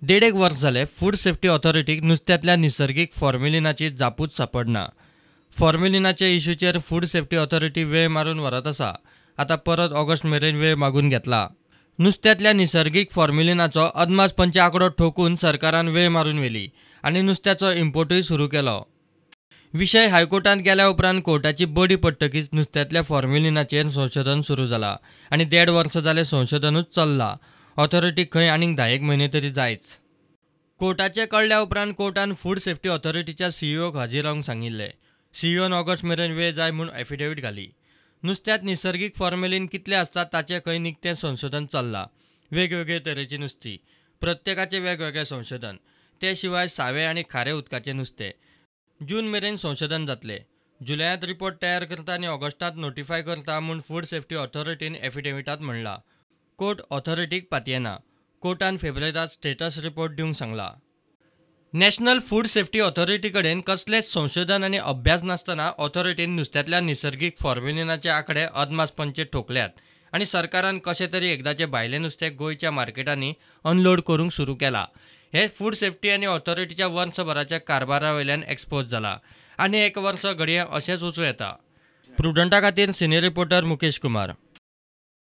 देड एक वर्ष झाले फूड सेफ्टी ऑथॉरिटीक नुस्त्यातल्या निसर्गिक फॉर्म्युलिनाची जापूच सापडना. फॉर्म्युलिनाच्या इश्यूचेर फूड सेफ्टी ऑथॉरिटी वेळ मारून व्हरत आसा. आता परत ऑगस्ट मेरेन वेळ मागून घेतला. नुस्त्यातल्या निसर्गिक फॉर्म्युलिनाचो अदमासपंच आंकडो ठोकून सरकारान वेळ मारून व्हेली आनी नुस्त्याचो इम्पोर्टूय सुरू केलो. विशय हायकोर्टात गेल्या उपरांत कोर्टाची बडी पडटकीच नुस्त्यातल्या फॉर्म्युलिनाचेर संशोधन सुरू जाला आनी देड वर्स जाले संशोधनूच चल्लां. ऑथॉरिटीक खंय आनीक 10 महिने तरी जायच. कोर्टाचे कळल्या उपरांत कोर्टान फूड सेफ्टी ऑथॉरिटीच्या सीईओक हाजीर रावंक सांगिल्ले. सीईओन ऑगस्ट मेरेन वेळ जाय म्हूण एफिडेवीट घाली. नुस्त्यात निसर्गीक फॉर्म्युलिन कितले आसतात ताचें खंय निकतें संशोधन चल्लां. वेगवेगळे तरेची नुस्तीं, प्रत्येकाचें वेगवेगळें संशोधन. ते शिवाय सावे आनी खारे उदकाचें नुस्तें. जून मेरेन संशोधन जातलें. जुलयांत रिपोर्ट तयार करता आनी ऑगस्टांत नोटिफाय करता म्हूण फूड सेफ्टी ऑथॉरिटीन एफिडेविटांत म्हणलां. कोर्ट ऑथॉरिटीक पातयेना. कोर्टान फेब्रुवारींत स्टेटस रिपोर्ट दिवंक सांगला. नॅशनल फूड सेफ्टी ऑथॉरिटी कडेन कसलेंच संशोधन आनी अभ्यास नासतना ऑथॉरिटीन नुस्त्यातल्या निसर्गीक फॉर्म्युलिनाचे आंकडे अदमासपंचे ठोकल्यात आनी सरकारान कशें तरी एकदाचें भायलें नुस्तें गोंयच्या मार्केटांनी अनलोड करूंक सुरू केलां. हे फूड सेफ्टी आनी ऑथॉरिटीच्या वर्सभराच्या कारबारा वयल्यान एक्सपोज जाला आनी एक वर्स घडये अशेंच वचूं येता. प्रुडंटा खातीर सिनियर रिपोर्टर मुकेश कुमार.